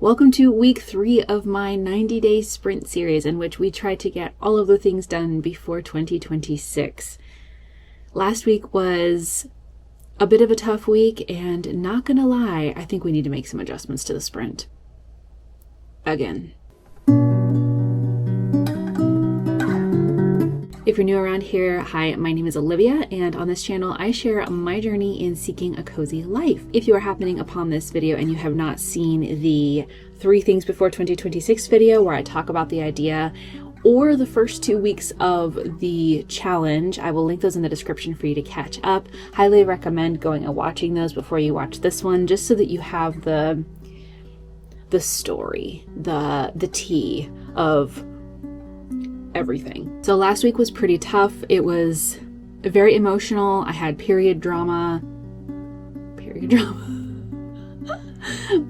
Welcome to week 3 of my 90-day sprint series in which we try to get all of the things done before 2026. Last week was a bit of a tough week, and not gonna lie, I think we need to make some adjustments to the sprint. Again. If you're new around here, hi, my name is Olivia, and on this channel I share my journey in seeking a cozy life. If you are happening upon this video and you have not seen the 3 things before 2026 video where I talk about the idea, or the first 2 weeks of the challenge, I will link those in the description for you to catch up. Highly recommend going and watching those before you watch this one, just so that you have the story, the tea of everything. So last week was pretty tough. It was very emotional. I had period drama.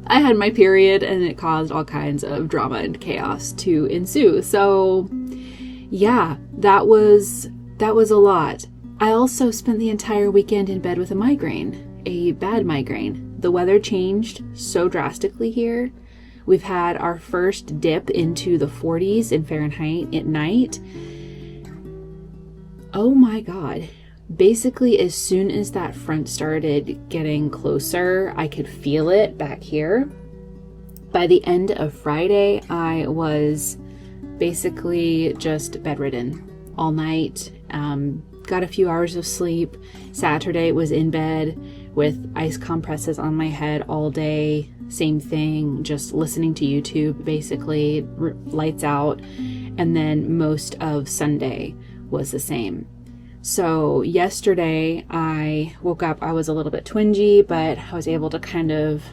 I had my period and it caused all kinds of drama and chaos to ensue. So yeah, that was a lot. I also spent the entire weekend in bed with a migraine, a bad migraine. The weather changed so drastically here. We've had our first dip into the 40s in Fahrenheit at night. Oh my God. Basically, as soon as that front started getting closer, I could feel it back here. By the end of Friday, I was basically just bedridden all night. Got a few hours of sleep. Saturday was in bed with ice compresses on my head all day. Same thing, just listening to YouTube, basically, lights out. And then most of Sunday was the same. So yesterday I woke up, I was a little bit twingy, but I was able to kind of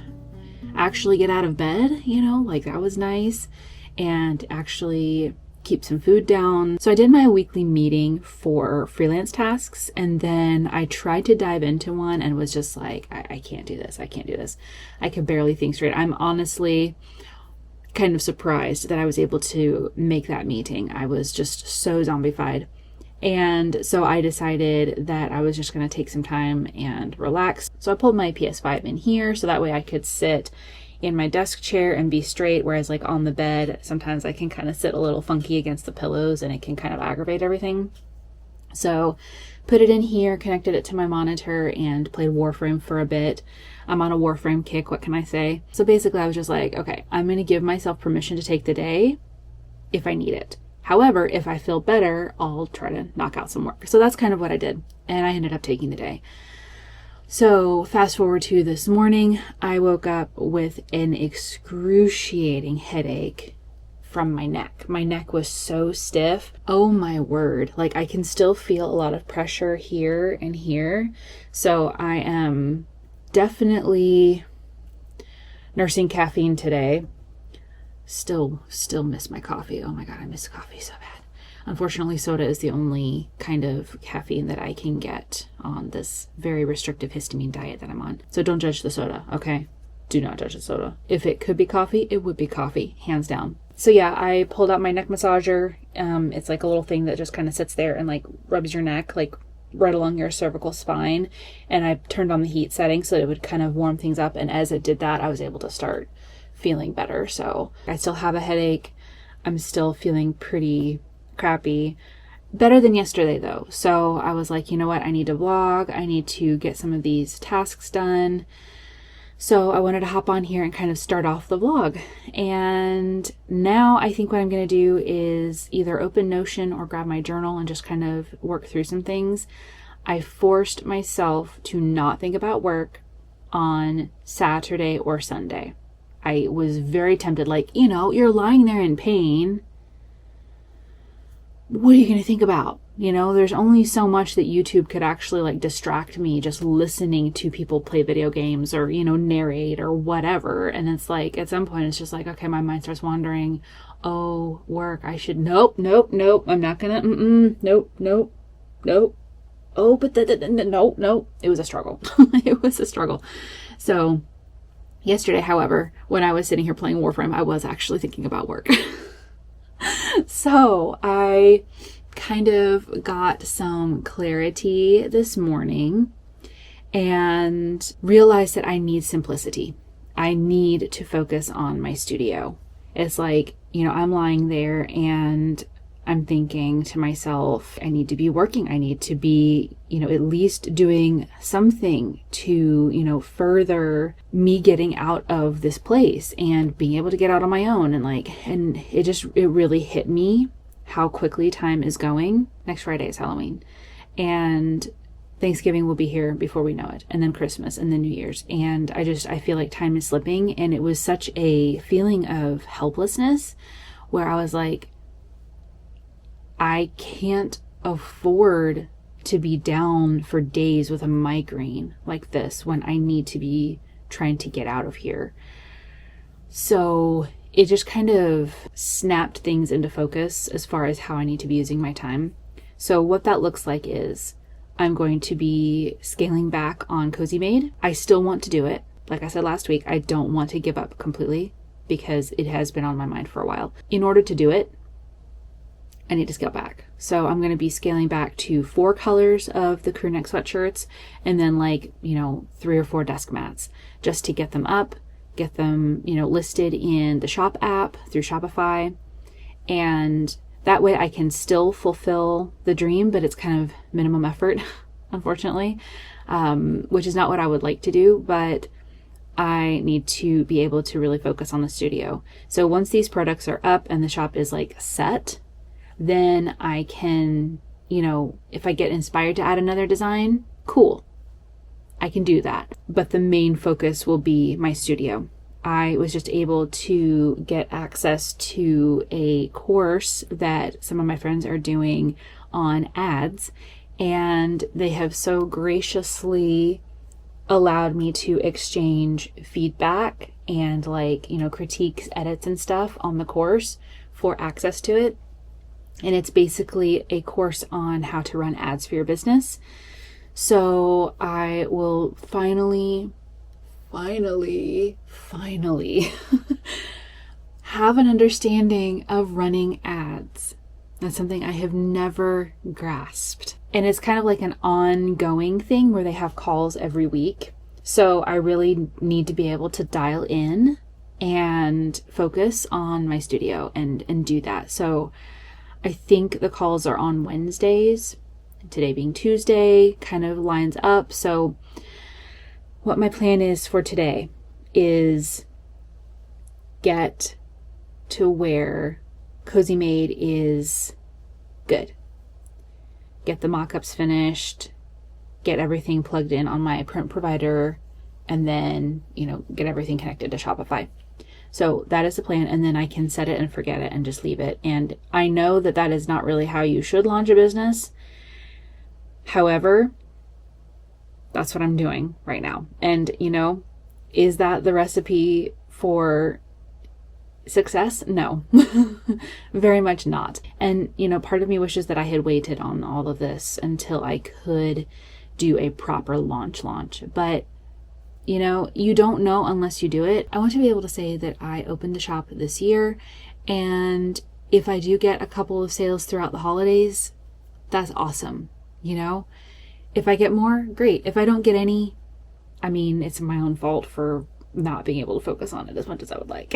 actually get out of bed, like that was nice, and actually keep some food down. So I did my weekly meeting for freelance tasks, and then I tried to dive into one and was just like, I can't do this. I can't do this. I could barely think straight. I'm honestly kind of surprised that I was able to make that meeting. I was just so zombified. And so I decided that I was just going to take some time and relax. So I pulled my PS5 in here so that way I could sit in my desk chair and be straight, whereas like on the bed, sometimes I can kind of sit a little funky against the pillows and it can kind of aggravate everything. So put it in here, connected it to my monitor, and played Warframe for a bit. I'm on a Warframe kick, what can I say? So basically I was just like, okay, I'm going to give myself permission to take the day if I need it. However, if I feel better, I'll try to knock out some work. So that's kind of what I did, and I ended up taking the day. So fast forward to this morning, I woke up with an excruciating headache from my neck. My neck was so stiff. Oh my word. Like I can still feel a lot of pressure here and here. So I am definitely nursing caffeine today. Still miss my coffee. Oh my God, I miss coffee so bad. Unfortunately, soda is the only kind of caffeine that I can get on this very restrictive histamine diet that I'm on. So don't judge the soda, okay? Do not judge the soda. If it could be coffee, it would be coffee, hands down. So yeah, I pulled out my neck massager. It's like a little thing that just kind of sits there and like rubs your neck, like right along your cervical spine. And I turned on the heat setting so that it would kind of warm things up. And as it did that, I was able to start feeling better. So I still have a headache. I'm still feeling pretty crappy. Better than yesterday though. So I was like, you know what? I need to vlog. I need to get some of these tasks done. So I wanted to hop on here and kind of start off the vlog. And now I think what I'm going to do is either open Notion or grab my journal and just kind of work through some things. I forced myself to not think about work on Saturday or Sunday. I was very tempted, like, you're lying there in pain. What are you going to think about? There's only so much that YouTube could actually like distract me just listening to people play video games or, narrate or whatever. And it's like, at some point it's just like, okay, my mind starts wandering. Oh, work. I should, nope. I'm not gonna, nope. Oh, but no. It was a struggle. It was a struggle. So yesterday, however, when I was sitting here playing Warframe, I was actually thinking about work. So I kind of got some clarity this morning and realized that I need simplicity. I need to focus on my studio. It's like, I'm lying there and I'm thinking to myself, I need to be working. I need to be, at least doing something to, further me getting out of this place and being able to get out on my own. And it really hit me how quickly time is going. Next Friday is Halloween. And Thanksgiving will be here before we know it, and then Christmas, and then New Year's. And I feel like time is slipping, and it was such a feeling of helplessness where I was like, I can't afford to be down for days with a migraine like this when I need to be trying to get out of here. So it just kind of snapped things into focus as far as how I need to be using my time. So what that looks like is I'm going to be scaling back on Cozy Made. I still want to do it. Like I said last week, I don't want to give up completely because it has been on my mind for a while. In order to do it, I need to scale back. So I'm going to be scaling back to 4 colors of the crew neck sweatshirts and then 3 or 4 desk mats just to get them up, get them, listed in the shop app through Shopify. And that way I can still fulfill the dream, but it's kind of minimum effort, unfortunately, which is not what I would like to do, but I need to be able to really focus on the studio. So once these products are up and the shop is set, then I can, if I get inspired to add another design, cool, I can do that. But the main focus will be my studio. I was just able to get access to a course that some of my friends are doing on ads, and they have so graciously allowed me to exchange feedback and critiques, edits and stuff on the course for access to it. And it's basically a course on how to run ads for your business. So I will finally have an understanding of running ads. That's something I have never grasped. And it's kind of like an ongoing thing where they have calls every week. So I really need to be able to dial in and focus on my studio and do that. So I think the calls are on Wednesdays. Today being Tuesday kind of lines up. So what my plan is for today is get to where Cozy Made is good. Get the mock-ups finished, get everything plugged in on my print provider, and then, get everything connected to Shopify. So that is the plan, and then I can set it and forget it and just leave it. And I know that that is not really how you should launch a business. However, that's what I'm doing right now. And, is that the recipe for success? No, very much not. And, part of me wishes that I had waited on all of this until I could do a proper launch. But, you don't know unless you do it. I want to be able to say that I opened the shop this year. And if I do get a couple of sales throughout the holidays, that's awesome. If I get more, great. If I don't get any, it's my own fault for not being able to focus on it as much as I would like.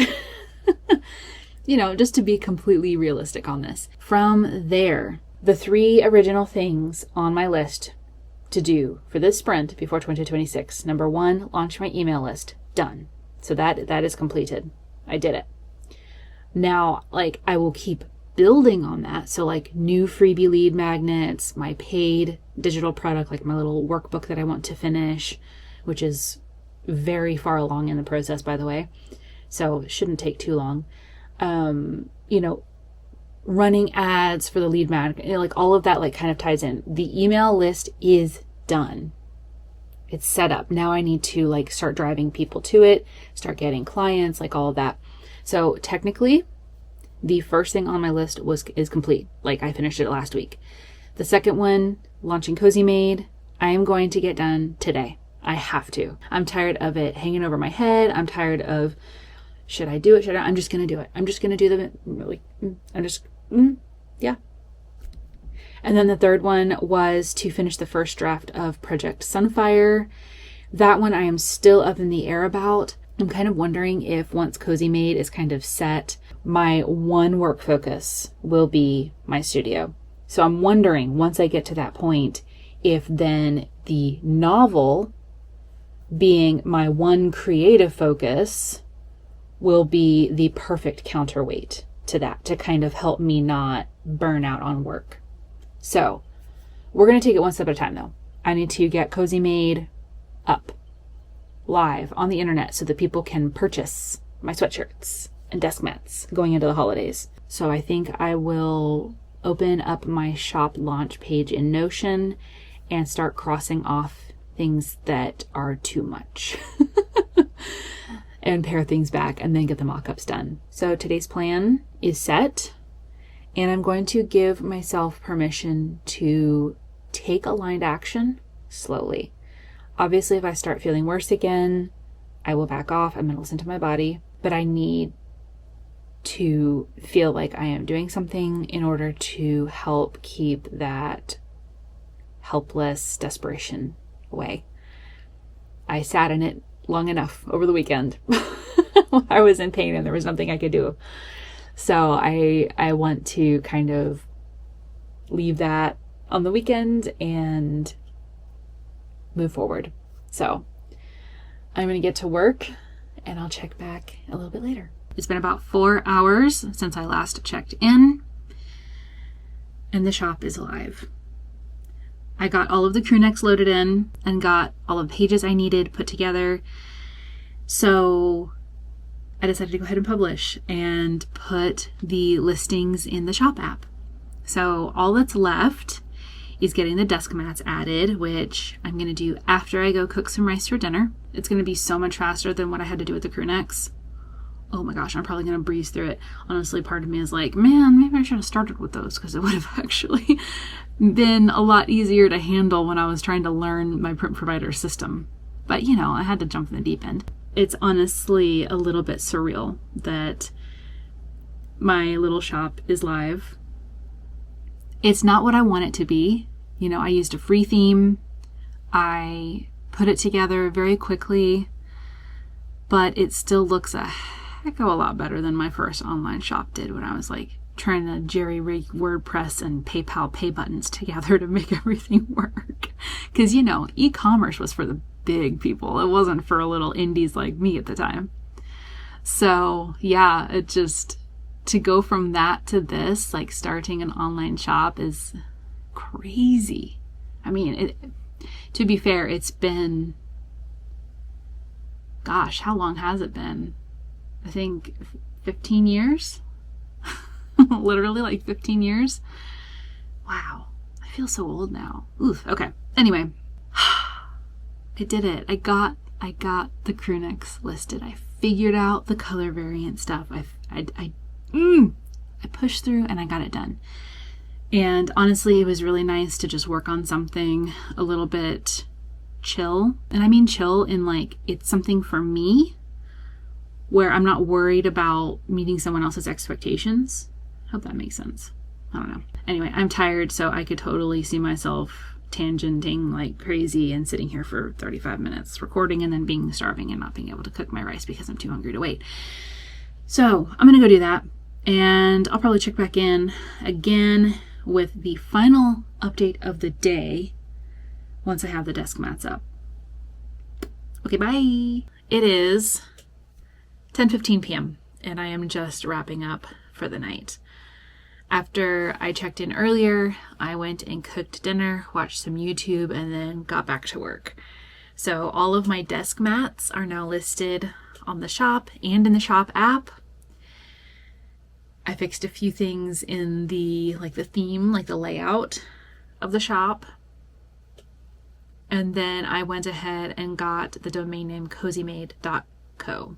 Just to be completely realistic on this. From there, the 3 original things on my list to do for this sprint before 2026. Number 1, launch my email list. Done. So that is completed. I did it. Now, I will keep building on that. So new freebie lead magnets, my paid digital product, my little workbook that I want to finish, which is very far along in the process, by the way. So it shouldn't take too long. Running ads for the lead magnet, all of that kind of ties in. The email list is done. It's set up. Now I need to start driving people to it, start getting clients, all of that. So technically, the first thing on my list is complete. I finished it last week. The second one, launching Cozy Made, I am going to get done today. I have to. I'm tired of it hanging over my head. I'm tired of, should I do it? I'm just going to do it. I'm just going to do yeah. And then the third one was to finish the first draft of Project Sunfire. That one I am still up in the air about. I'm kind of wondering if once Cozy Made is kind of set, my one work focus will be my studio. So I'm wondering, once I get to that point, if then the novel being my one creative focus will be the perfect counterweight to that, to kind of help me not burn out on work. So we're going to take it one step at a time though. I need to get Cozy Made up live on the internet so that people can purchase my sweatshirts and desk mats going into the holidays. So I think I will open up my shop launch page in Notion and start crossing off things that are too much and pare things back and then get the mock-ups done. So today's plan is set, and I'm going to give myself permission to take aligned action slowly. Obviously, if I start feeling worse again, I will back off. I'm going to listen to my body, but I need to feel like I am doing something in order to help keep that helpless desperation away. I sat in it long enough over the weekend. I was in pain and there was nothing I could do. So I want to kind of leave that on the weekend and move forward. So I'm going to get to work and I'll check back a little bit later. It's been about 4 hours since I last checked in, and the shop is alive. I got all of the crew necks loaded in and got all of the pages I needed put together. So I decided to go ahead and publish and put the listings in the shop app. So all that's left is getting the desk mats added, which I'm going to do after I go cook some rice for dinner. It's going to be so much faster than what I had to do with the crew necks. Oh my gosh, I'm probably going to breeze through it. Honestly, part of me is like, man, maybe I should have started with those because it would have actually been a lot easier to handle when I was trying to learn my print provider system. But, you know, I had to jump in the deep end. It's honestly a little bit surreal that my little shop is live. It's not what I want it to be. You know, I used a free theme. I put it together very quickly, but it still looks a heck of a lot better than my first online shop did when I was like trying to jerry-rig WordPress and PayPal pay buttons together to make everything work. Because, you know, e-commerce was for the big people. It wasn't for little indies like me at the time. So yeah, it just, to go from that to this, like starting an online shop is crazy. I mean, to be fair, it's been, gosh, how long has it been? I think 15 years. Literally like 15 years. Wow. I feel so old now. Oof. Okay. Anyway, I did it. I got the crew necks listed. I figured out the color variant stuff. I pushed through and I got it done. And honestly, it was really nice to just work on something a little bit chill. And I mean chill in like, it's something for me where I'm not worried about meeting someone else's expectations. Hope that makes sense. I don't know. Anyway, I'm tired, so I could totally see myself tangenting like crazy and sitting here for 35 minutes recording and then being starving and not being able to cook my rice because I'm too hungry to wait. So I'm going to go do that, and I'll probably check back in again with the final update of the day once I have the desk mats up. Okay, bye. It is 10:15 p.m. and I am just wrapping up for the night. After I checked in earlier, I went and cooked dinner, watched some YouTube, and then got back to work. So all of my desk mats are now listed on the shop and in the shop app. I fixed a few things in the theme, like the layout of the shop. And then I went ahead and got the domain name cozymade.co.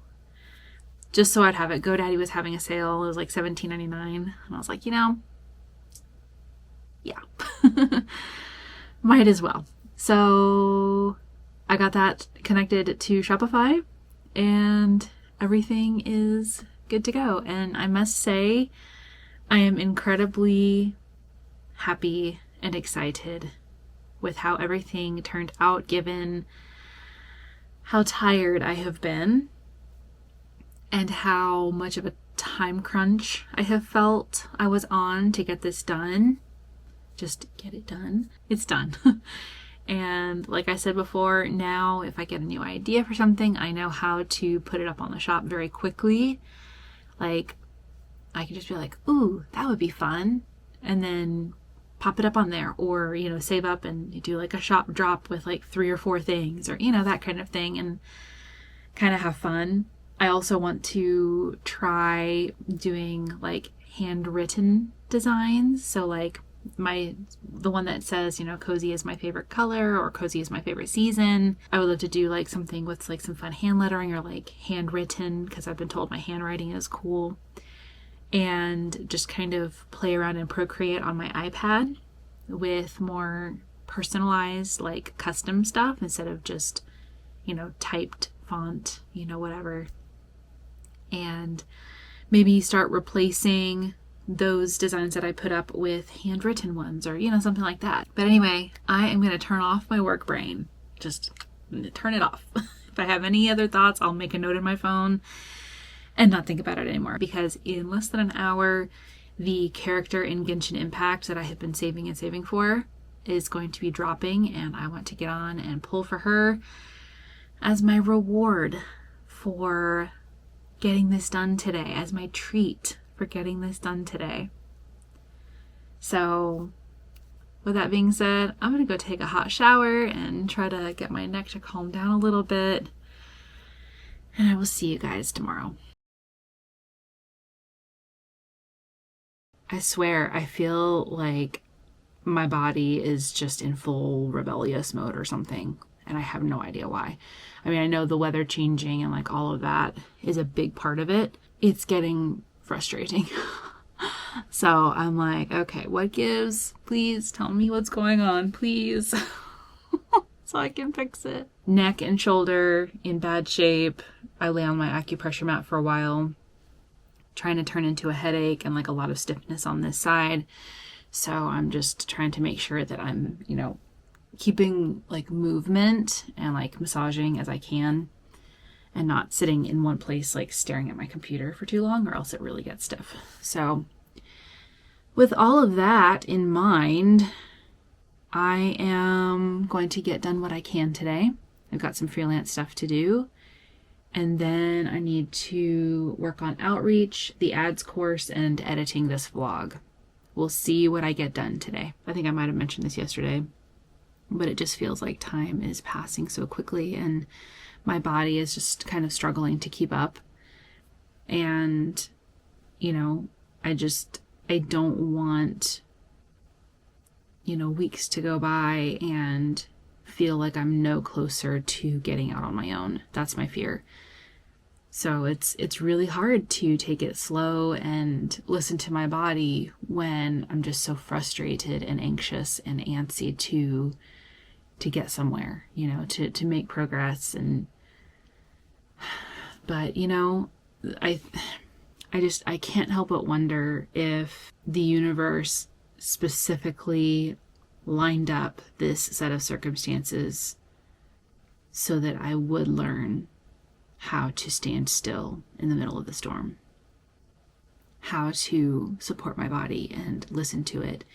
Just so I'd have it. GoDaddy was having a sale. It was like $17.99. And I was like, you know, yeah, might as well. So I got that connected to Shopify and everything is good to go. And I must say, I am incredibly happy and excited with how everything turned out, given how tired I have been and how much of a time crunch I have felt I was on to get this done. Just get it done. It's done. And like I said before, now if I get a new idea for something, I know how to put it up on the shop very quickly. Like, I can just be like, ooh, that would be fun. And then pop it up on there, or, you know, save up and do like a shop drop with like 3 or 4 things, or, you know, that kind of thing, and kind of have fun. I also want to try doing like handwritten designs. So like the one that says, you know, cozy is my favorite color, or cozy is my favorite season. I would love to do like something with like some fun hand lettering, or like handwritten, because I've been told my handwriting is cool. And just kind of play around and Procreate on my iPad with more personalized, like custom stuff, instead of just, you know, typed font, you know, whatever. And maybe start replacing those designs that I put up with handwritten ones, or, you know, something like that. But anyway, I am going to turn off my work brain. Just turn it off. If I have any other thoughts, I'll make a note in my phone and not think about it anymore. Because in less than an hour, the character in Genshin Impact that I have been saving and saving for is going to be dropping, and I want to get on and pull for her as my reward for getting this done today, as my treat for getting this done today. So with that being said, I'm going to go take a hot shower and try to get my neck to calm down a little bit. And I will see you guys tomorrow. I swear, I feel like my body is just in full rebellious mode or something, and I have no idea why. I mean, I know the weather changing and like all of that is a big part of it. It's getting frustrating. So I'm like, okay, what gives? Please tell me what's going on, please. So I can fix it. Neck and shoulder in bad shape. I lay on my acupressure mat for a while, trying to turn into a headache and like a lot of stiffness on this side. So I'm just trying to make sure that I'm, you know, keeping like movement and like massaging as I can, and not sitting in one place like staring at my computer for too long, or else it really gets stiff. So with all of that in mind, I am going to get done what I can today. I've got some freelance stuff to do, and then I need to work on outreach, the ads course, and editing this vlog. We'll see what I get done today. I think I might have mentioned this yesterday, but it just feels like time is passing so quickly, and my body is just kind of struggling to keep up. And, you know, I don't want, you know, weeks to go by and feel like I'm no closer to getting out on my own. That's my fear. So it's really hard to take it slow and listen to my body when I'm just so frustrated and anxious and antsy to get somewhere, you know, to make progress. And but, you know, I can't help but wonder if the universe specifically lined up this set of circumstances so that I would learn how to stand still in the middle of the storm, how to support my body and listen to it,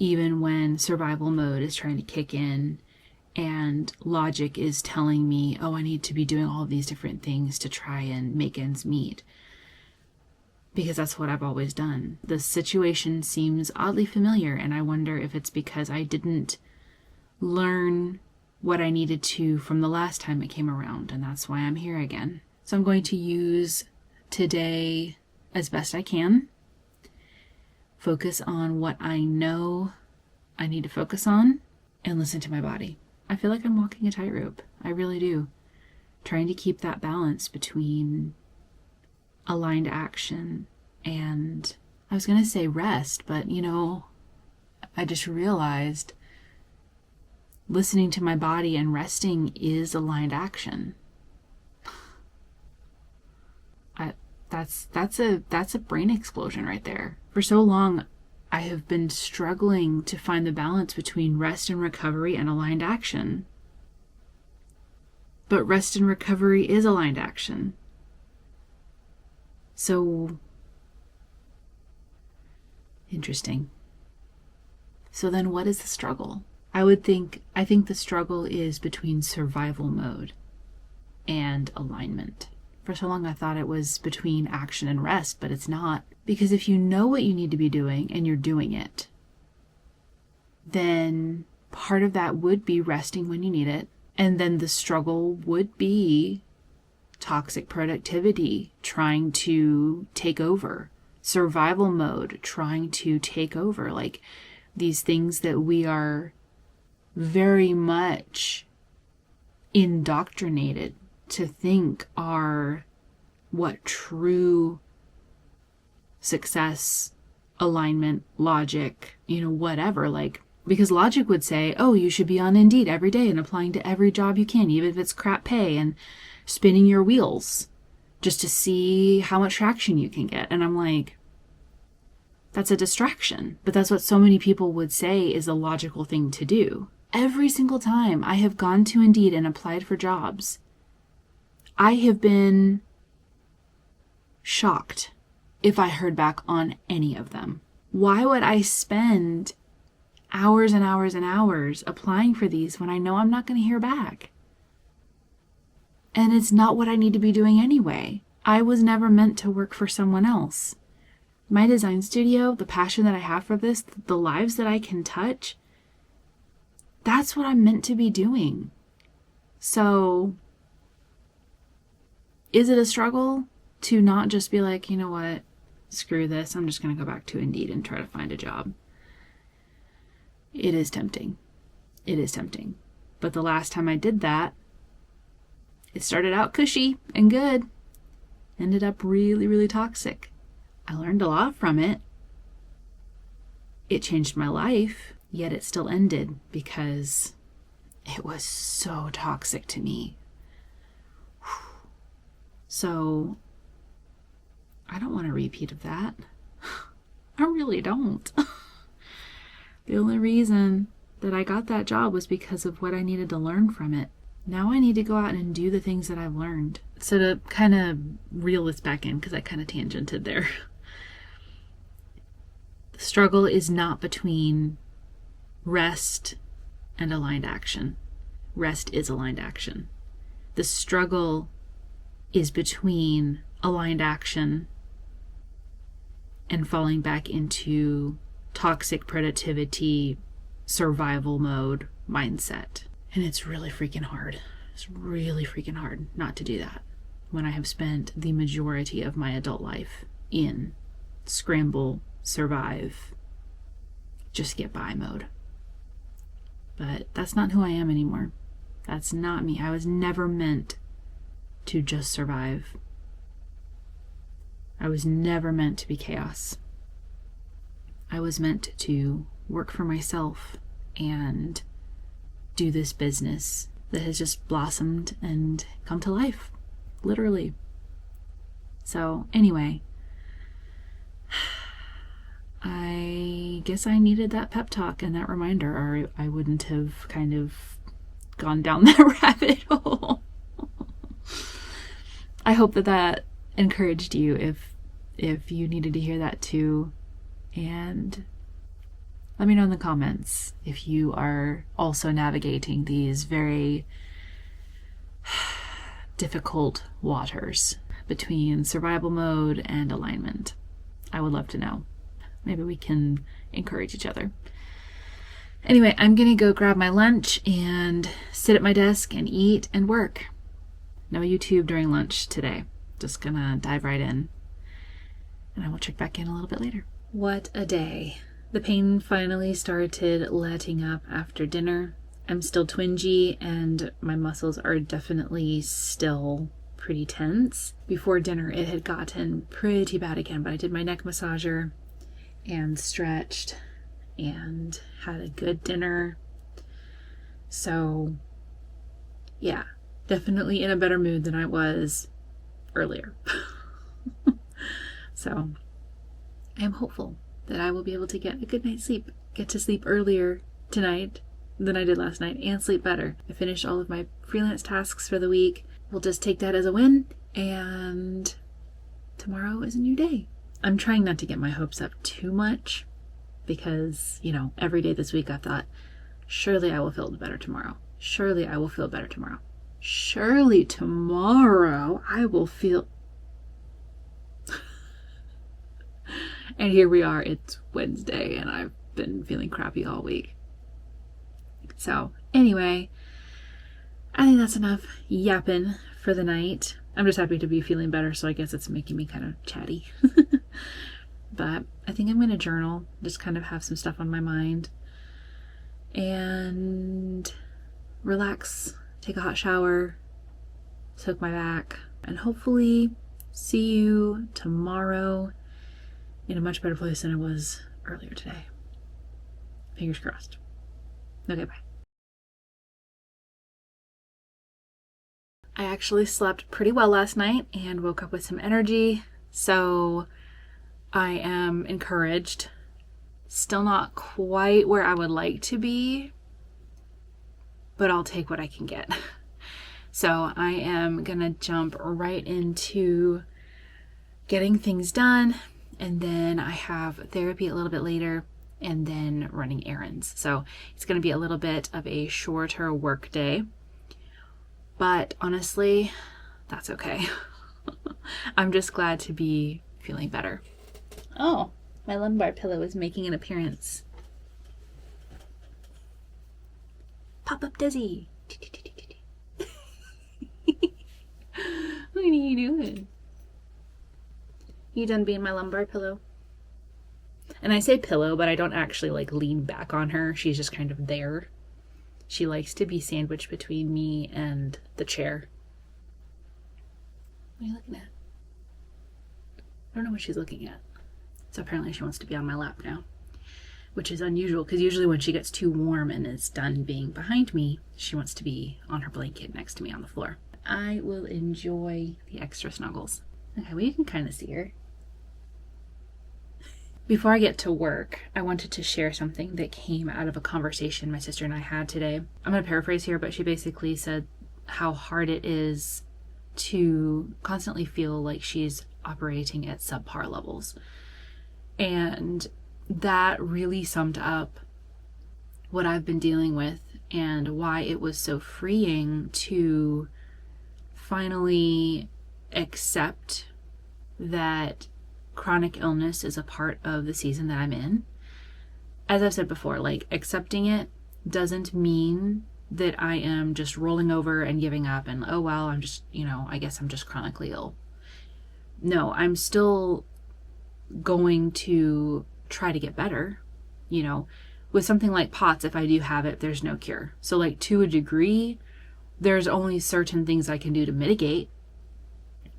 even when survival mode is trying to kick in and logic is telling me, oh, I need to be doing all of these different things to try and make ends meet. Because that's what I've always done. The situation seems oddly familiar, and I wonder if it's because I didn't learn what I needed to from the last time it came around, and that's why I'm here again. So I'm going to use today as best I can, focus on what I know I need to focus on, and listen to my body. I feel like I'm walking a tightrope. I really do. Trying to keep that balance between aligned action and, I was going to say rest, but, you know, I just realized listening to my body and resting is aligned action. That's a brain explosion right there. For so long, I have been struggling to find the balance between rest and recovery and aligned action. But rest and recovery is aligned action. So interesting. So then what is the struggle? I think the struggle is between survival mode and alignment. For so long I thought it was between action and rest, but it's not. Because if you know what you need to be doing and you're doing it, then part of that would be resting when you need it. And then the struggle would be toxic productivity trying to take over, survival mode trying to take over, like these things that we are very much indoctrinated to think are what true success, alignment, logic, whatever, like, because logic would say, oh, you should be on Indeed every day and applying to every job you can, even if it's crap pay, and spinning your wheels just to see how much traction you can get. And I'm like, that's a distraction. But that's what so many people would say is a logical thing to do. Every single time I have gone to Indeed and applied for jobs, I have been shocked if I heard back on any of them. Why would I spend hours and hours and hours applying for these when I know I'm not going to hear back? And it's not what I need to be doing anyway. I was never meant to work for someone else. My design studio, the passion that I have for this, the lives that I can touch, that's what I'm meant to be doing. So, is it a struggle to not just be like, you know what, screw this, I'm just going to go back to Indeed and try to find a job? It is tempting. It is tempting. But the last time I did that, it started out cushy and good. Ended up really, really toxic. I learned a lot from it. It changed my life, yet it still ended because it was so toxic to me. So, I don't want a repeat of that. I really don't. The only reason that I got that job was because of what I needed to learn from it. Now I need to go out and do the things that I've learned. So to kind of reel this back in, because I kind of tangented there. The struggle is not between rest and aligned action. Rest is aligned action. The struggle is between aligned action and falling back into toxic productivity, survival mode mindset. And it's really freaking hard. It's really freaking hard not to do that when I have spent the majority of my adult life in scramble, survive, just get by mode. But that's not who I am anymore. That's not me. I was never meant to just survive. I was never meant to be chaos. I was meant to work for myself and do this business that has just blossomed and come to life, literally. So anyway, I guess I needed that pep talk and that reminder, or I wouldn't have kind of gone down that rabbit hole. I hope that encouraged you if you needed to hear that too. And let me know in the comments if you are also navigating these very difficult waters between survival mode and alignment. I would love to know. Maybe we can encourage each other. Anyway, I'm gonna go grab my lunch and sit at my desk and eat and work. No YouTube during lunch today. Just gonna dive right in. And I will check back in a little bit later. What a day. The pain finally started letting up after dinner. I'm still twingy and my muscles are definitely still pretty tense. Before dinner it had gotten pretty bad again, but I did my neck massager and stretched and had a good dinner. So yeah, definitely in a better mood than I was earlier. So I am hopeful that I will be able to get a good night's sleep, get to sleep earlier tonight than I did last night, and sleep better. I finished all of my freelance tasks for the week. We'll just take that as a win, and tomorrow is a new day. I'm trying not to get my hopes up too much because, you know, every day this week I thought, surely I will feel better tomorrow. Surely I will feel better tomorrow. Surely tomorrow I will feel... And here we are, it's Wednesday, and I've been feeling crappy all week. So, anyway, I think that's enough yapping for the night. I'm just happy to be feeling better, so I guess it's making me kind of chatty. But I think I'm going to journal, just kind of have some stuff on my mind, and relax, take a hot shower, soak my back, and hopefully see you tomorrow in a much better place than I was earlier today. Fingers crossed. Okay, bye. I actually slept pretty well last night and woke up with some energy, so I am encouraged. Still not quite where I would like to be, but I'll take what I can get. So I am gonna jump right into getting things done, and then I have therapy a little bit later, and then running errands. So it's gonna be a little bit of a shorter work day, but honestly, that's okay. I'm just glad to be feeling better. Oh, my lumbar pillow is making an appearance. Pop up Desi. What are you doing? You done being my lumbar pillow? And I say pillow, but I don't actually like lean back on her. She's just kind of there. She likes to be sandwiched between me and the chair. What are you looking at? I don't know what she's looking at. So apparently she wants to be on my lap now, which is unusual because usually when she gets too warm and is done being behind me, she wants to be on her blanket next to me on the floor. I will enjoy the extra snuggles. Okay, well, you can kind of see her. Before I get to work, I wanted to share something that came out of a conversation my sister and I had today. I'm going to paraphrase here, but she basically said how hard it is to constantly feel like she's operating at subpar levels. And that really summed up what I've been dealing with and why it was so freeing to finally accept that chronic illness is a part of the season that I'm in. As I've said before, like, accepting it doesn't mean that I am just rolling over and giving up and, oh, well, I'm just, I guess I'm just chronically ill. No, I'm still going to try to get better. With something like POTS, if I do have it, there's no cure. So, like, to a degree, there's only certain things I can do to mitigate.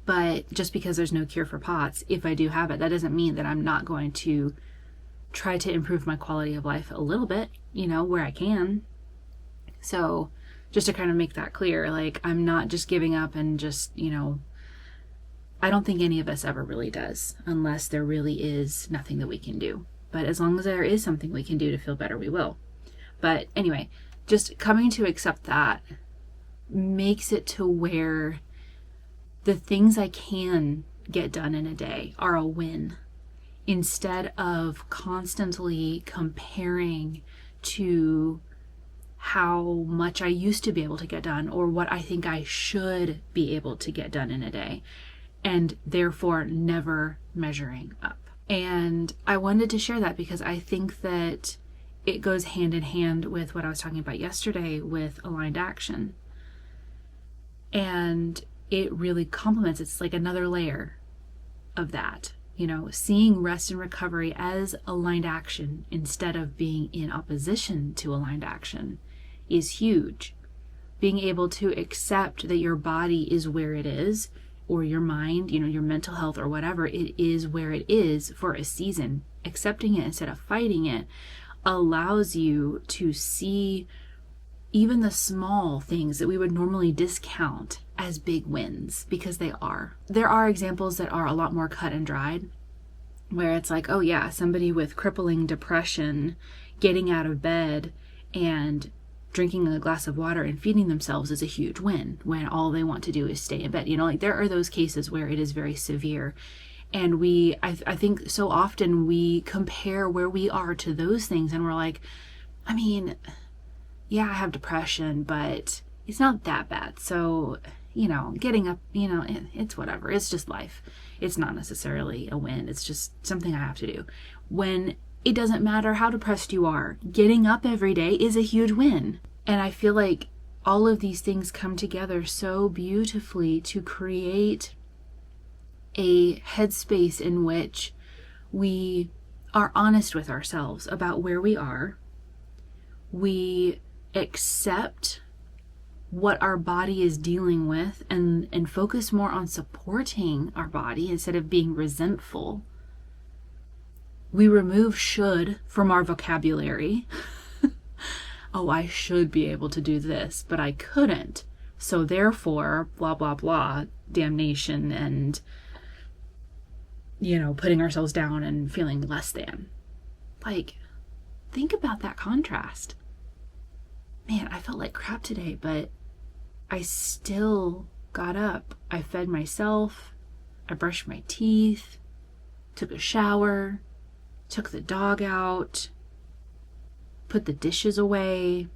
But just because there's no cure for POTS, if I do have it, that doesn't mean that I'm not going to try to improve my quality of life a little bit, where I can. So just to kind of make that clear, like, I'm not just giving up and just, I don't think any of us ever really does, unless there really is nothing that we can do. But as long as there is something we can do to feel better, we will. But anyway, just coming to accept that makes it to where the things I can get done in a day are a win, instead of constantly comparing to how much I used to be able to get done or what I think I should be able to get done in a day, and therefore never measuring up. And I wanted to share that because I think that it goes hand in hand with what I was talking about yesterday with aligned action. And it really complements, it's like another layer of that. Seeing rest and recovery as aligned action instead of being in opposition to aligned action is huge. Being able to accept that your body is where it is, or your mind, your mental health or whatever, it is where it is for a season. Accepting it instead of fighting it allows you to see even the small things that we would normally discount as big wins, because they are. There are examples that are a lot more cut and dried, where it's like, oh yeah, somebody with crippling depression getting out of bed and drinking a glass of water and feeding themselves is a huge win when all they want to do is stay in bed. Like, there are those cases where it is very severe And I think so often we compare where we are to those things, and we're like, I mean, yeah, I have depression, but it's not that bad. So, getting up, it's whatever. It's just life. It's not necessarily a win. It's just something I have to do. When it doesn't matter how depressed you are, getting up every day is a huge win. And I feel like all of these things come together so beautifully to create a headspace in which we are honest with ourselves about where we are. We accept what our body is dealing with and focus more on supporting our body instead of being resentful. We remove should from our vocabulary. Oh, I should be able to do this, but I couldn't. So therefore, blah, blah, blah, damnation and, putting ourselves down and feeling less than. Like, think about that contrast. Man, I felt like crap today, but I still got up. I fed myself. I brushed my teeth, took a shower, took the dog out, put the dishes away.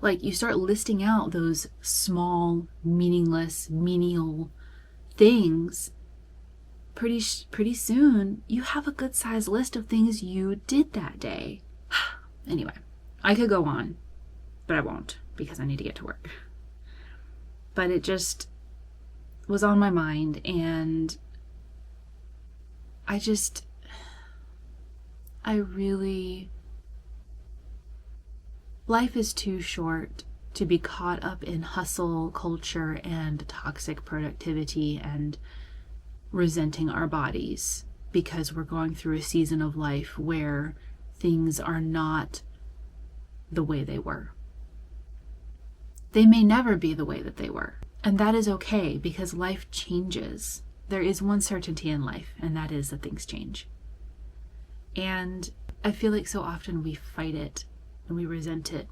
Like, you start listing out those small, meaningless, menial things. Pretty soon, you have a good sized list of things you did that day. Anyway, I could go on, but I won't because I need to get to work. But it just was on my mind, and life is too short to be caught up in hustle culture and toxic productivity and resenting our bodies because we're going through a season of life where things are not the way they were. They may never be the way that they were. And that is okay because life changes. There is one certainty in life, and that is that things change. And I feel like so often we fight it and we resent it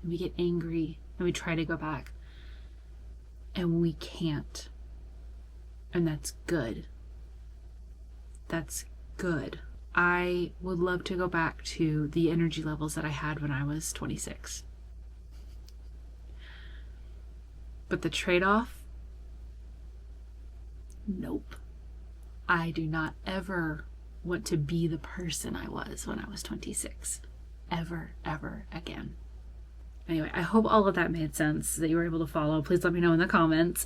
and we get angry and we try to go back and we can't. And that's good. That's good. I would love to go back to the energy levels that I had when I was 26. But the trade-off? Nope. I do not ever want to be the person I was when I was 26. Ever, ever again. Anyway, I hope all of that made sense, that you were able to follow. Please let me know in the comments.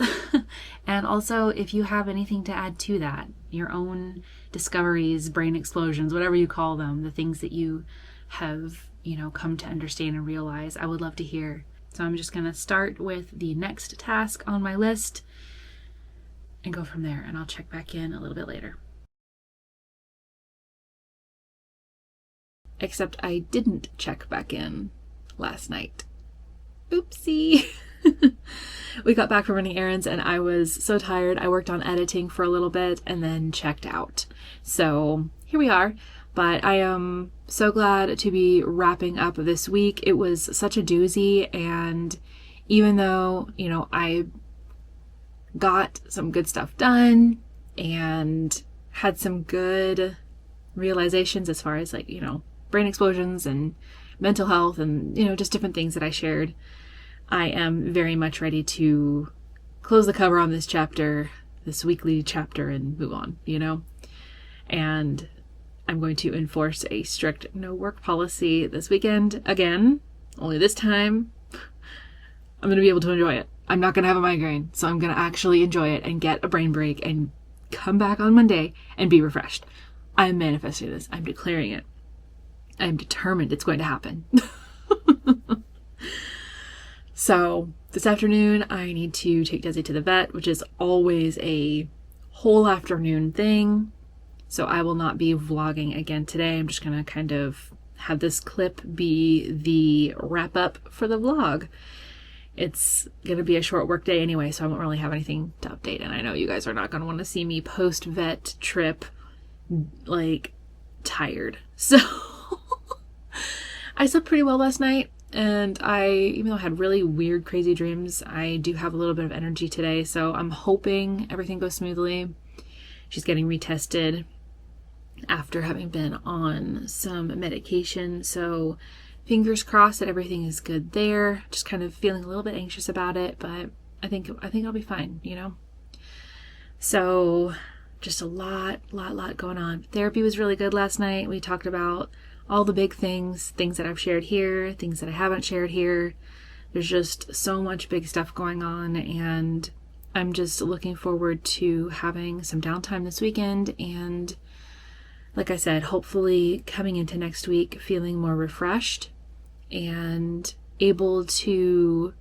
And also, if you have anything to add to that, your own discoveries, brain explosions, whatever you call them, the things that you have, come to understand and realize, I would love to hear. So I'm just going to start with the next task on my list and go from there, and I'll check back in a little bit later. Except I didn't check back in last night. Oopsie. We got back from running errands and I was so tired. I worked on editing for a little bit and then checked out. So here we are. But I am so glad to be wrapping up this week. It was such a doozy, and even though, I got some good stuff done and had some good realizations as far as brain explosions and mental health and, just different things that I shared, I am very much ready to close the cover on this chapter, this weekly chapter, and move on, And I'm going to enforce a strict no work policy this weekend again, only this time I'm going to be able to enjoy it. I'm not going to have a migraine, so I'm going to actually enjoy it and get a brain break and come back on Monday and be refreshed. I'm manifesting this. I'm declaring it. I'm determined it's going to happen. So this afternoon, I need to take Desi to the vet, which is always a whole afternoon thing. So I will not be vlogging again today. I'm just going to kind of have this clip be the wrap up for the vlog. It's going to be a short work day anyway, so I won't really have anything to update. And I know you guys are not going to want to see me post vet trip, tired. So I slept pretty well last night, and even though I had really weird, crazy dreams, I do have a little bit of energy today, so I'm hoping everything goes smoothly. She's getting retested after having been on some medication. So fingers crossed that everything is good there. Just kind of feeling a little bit anxious about it, but I think I'll be fine, you know? So just a lot going on. Therapy was really good last night. We talked about all the big things that I've shared here, things that I haven't shared here. There's just so much big stuff going on, and I'm just looking forward to having some downtime this weekend, and like I said, hopefully coming into next week feeling more refreshed and able to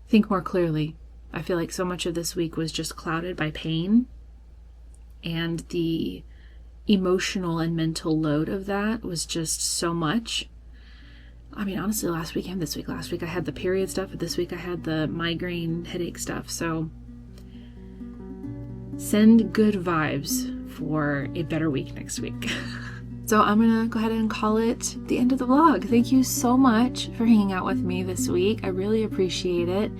think more clearly. I feel like so much of this week was just clouded by pain, and the emotional and mental load of that was just so much. I mean, honestly, last week I had the period stuff, but this week I had the migraine headache stuff. So send good vibes for a better week next week. So I'm gonna go ahead and call it the end of the vlog. Thank you so much for hanging out with me this week. I really appreciate it.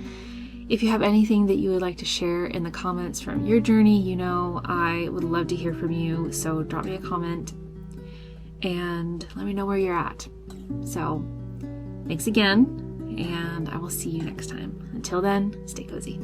If you have anything that you would like to share in the comments from your journey, you know I would love to hear from you. So drop me a comment and let me know where you're at. So thanks again, and I will see you next time. Until then, stay cozy.